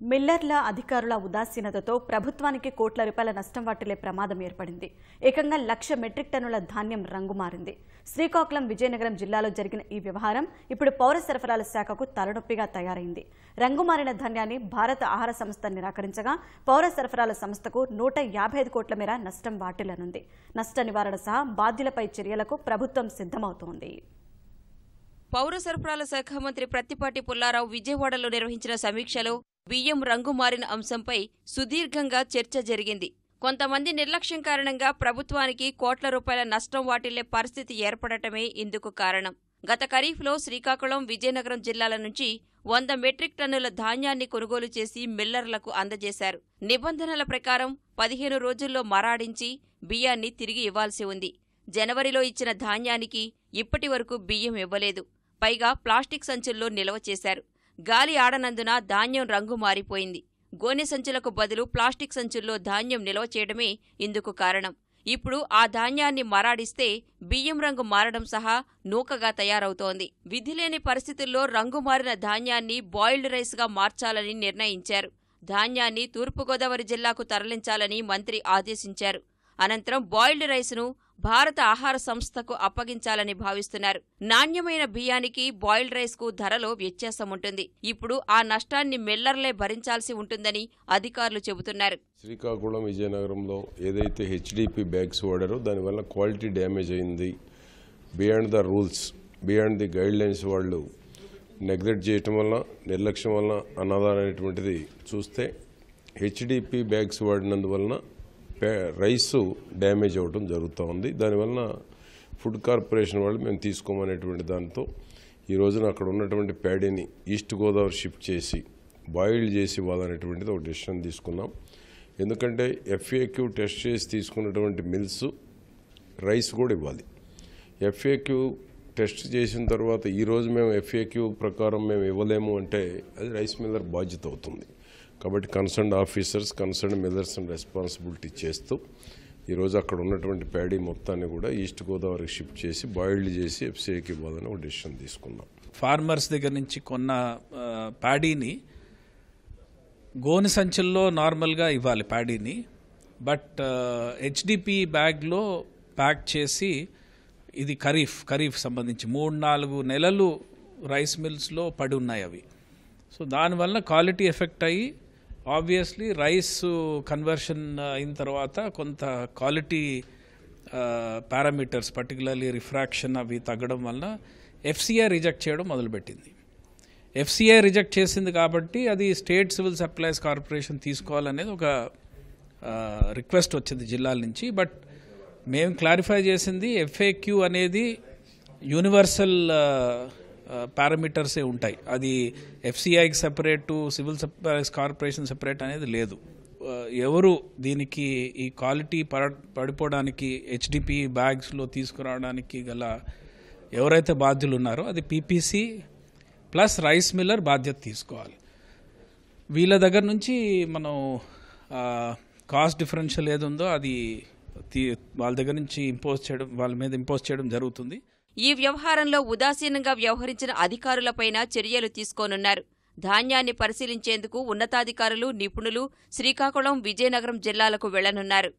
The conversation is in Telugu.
మిల్లర్ల అధికారుల ఉదాసీనతతో ప్రభుత్వానికి కోట్ల రూపాయల నష్టం వాటిల్లే ప్రమాదం ఏర్పడింది. ఏకంగా 1,00,000 మెట్రిక్ టన్నుల ధాన్యం రంగుమారింది. శ్రీకాకుళం, విజయనగరం జిల్లాలో జరిగిన ఈ వ్యవహారం ఇప్పుడు పౌర సరఫరాల శాఖకు తలనొప్పిగా తయారైంది. రంగుమారిన ధాన్యాన్ని భారత ఆహార సంస్థ నిరాకరించగా పౌర సరఫరాల సంస్థకు 155 కోట్ల మేర నష్టం వాటిల్లనుంది. నష్ట నివారణ సహా బాధ్యులపై చర్యలకు ప్రభుత్వం సిద్ధమవుతోంది. పౌర సరఫరాల శాఖ మంత్రి ప్రత్తిపాటి పుల్లారావు విజయవాడలో నిర్వహించిన సమీక్షలో బియ్యం రంగు మారిన అంశంపై సుదీర్ఘంగా చర్చ జరిగింది. కొంతమంది నిర్లక్ష్యం కారణంగా ప్రభుత్వానికి కోట్ల రూపాయల నష్టం వాటిల్లే పరిస్థితి ఏర్పడటమే ఇందుకు కారణం. గత ఖరీఫ్లో శ్రీకాకుళం, విజయనగరం జిల్లాల నుంచి 100 మెట్రిక్ టన్నుల ధాన్యాన్ని కొనుగోలు చేసి మిల్లర్లకు అందజేశారు. నిబంధనల ప్రకారం 15 రోజుల్లో మరాడించి బియ్యాన్ని తిరిగి ఇవ్వాల్సి ఉంది. జనవరిలో ఇచ్చిన ధాన్యానికి ఇప్పటి వరకు బియ్యం ఇవ్వలేదు. పైగా ప్లాస్టిక్ సంచుల్లో నిల్వ చేశారు. గాలి ఆడనందున ధాన్యం రంగు మారిపోయింది. గోనె సంచులకు బదులు ప్లాస్టిక్ సంచుల్లో ధాన్యం నిల్వ చేయడమే ఇందుకు కారణం. ఇప్పుడు ఆ ధాన్యాన్ని మరాడిస్తే బియ్యం రంగు మారడం సహా నూకగా తయారవుతోంది. విధిలేని పరిస్థితుల్లో రంగు మారిన ధాన్యాన్ని బాయిల్డ్ రైస్గా మార్చాలని నిర్ణయించారు. ధాన్యాన్ని తూర్పుగోదావరి జిల్లాకు తరలించాలని మంత్రి ఆదేశించారు. అనంతరం బాయిల్డ్ రైస్ను భారత ఆహార సంస్థకు అప్పగించాలని భావిస్తున్నారు. నాణ్యమైన బియ్యానికి బాయిల్డ్ రైస్కు ధరలో వ్యత్యాసముంటుంది. ఇప్పుడు ఆ నష్టాన్ని మిల్లర్లే భరించాల్సి ఉంటుందని అధికారులు చెబుతున్నారు. శ్రీకాకుళం, విజయనగరంలో ఏదైతే హెచ్డిపి బ్యాగ్స్ వాడారో దానివల్ల క్వాలిటీ డ్యామేజ్ అయింది. Beyond the rules, beyond the guide lines వాళ్ళు నెగ్లెక్ట్ చేయటం వల్ల, నిర్లక్ష్యం వల్ల అన్నదానటువంటిది చూస్తే హెచ్డిపి బ్యాగ్స్ వాడినందువలన రైసు డ్యామేజ్ అవ్వడం జరుగుతూ ఉంది. దానివల్ల ఫుడ్ కార్పొరేషన్ వాళ్ళు మేము తీసుకోమనేటువంటి దాంతో ఈ రోజున అక్కడ ఉన్నటువంటి ప్యాడీని ఈస్ట్ గోదావరి షిఫ్ట్ చేసి బాయిల్డ్ చేసి ఇవ్వాలనేటువంటిది ఒక డెసిషన్ తీసుకున్నాం. ఎందుకంటే ఎఫ్ఏక్యూ టెస్ట్ చేసి తీసుకున్నటువంటి మిల్స్ రైస్ కూడా ఇవ్వాలి. ఎఫ్ఏక్యూ టెస్ట్ చేసిన తర్వాత ఈరోజు మేము ఎఫ్ఏక్యూ ప్రకారం మేము ఇవ్వలేము అంటే అది రైస్ మిల్లర్ బాధ్యత అవుతుంది. కాబట్టి concerned officers, concerned millers responsibility చేస్తూ ఈరోజు అక్కడ ఉన్నటువంటి ప్యాడీ మొత్తాన్ని కూడా ఈస్ట్ గోదావరికి షిఫ్ట్ చేసి బాయిల్డ్ చేసి ఎఫ్సీఐకి ఇవ్వాలని ఒక డెసిషన్ తీసుకున్నాం. ఫార్మర్స్ దగ్గర నుంచి కొన్న ప్యాడీని గోనె సంచుల్లో నార్మల్గా ఇవ్వాలి ప్యాడీని. బట్ హెచ్డిపి బ్యాగ్లో ప్యాక్ చేసి ఇది ఖరీఫ్ సంబంధించి 3-4 నెలలు రైస్ మిల్స్లో పడి ఉన్నాయి అవి. సో దానివల్ల క్వాలిటీ ఎఫెక్ట్ అయ్యి ఆబ్వియస్లీ రైస్ కన్వర్షన్ అయిన తర్వాత కొంత క్వాలిటీ పారామీటర్స్ పర్టికులర్లీ రిఫ్రాక్షన్ అవి తగ్గడం వల్ల ఎఫ్సిఐ రిజెక్ట్ చేయడం మొదలుపెట్టింది. ఎఫ్సిఐ రిజెక్ట్ చేసింది కాబట్టి అది స్టేట్ సివిల్ సప్లైస్ కార్పొరేషన్ తీసుకోవాలనేది ఒక రిక్వెస్ట్ వచ్చింది జిల్లాల నుంచి. బట్ మేము క్లారిఫై చేసింది ఎఫ్ఏక్యూ అనేది యూనివర్సల్ పారామీటర్సే ఉంటాయి. అది ఎఫ్సిఐకి separate, civil supplies corporation separate అనేది లేదు. ఎవరు దీనికి ఈ క్వాలిటీ పడిపోవడానికి హెచ్డిపి బ్యాగ్స్లో తీసుకురావడానికి గల ఎవరైతే బాధ్యులు ఉన్నారో అది పీపీసీ ప్లస్ రైస్ మిల్లర్ బాధ్యత తీసుకోవాలి. వీళ్ళ దగ్గర నుంచి మనం కాస్ట్ డిఫరెన్షియల్ ఏది ఉందో అది వాళ్ళ దగ్గర నుంచి వాళ్ళ మీద ఇంపోజ్ చేయడం జరుగుతుంది. ఈ వ్యవహారంలో ఉదాసీనంగా వ్యవహరించిన అధికారులపైన చర్యలు తీసుకోనున్నారు. ధాన్యాన్ని పరిశీలించేందుకు ఉన్నతాధికారులు, నిపుణులు శ్రీకాకుళం, విజయనగరం జిల్లాలకు వెళ్లనున్నారు.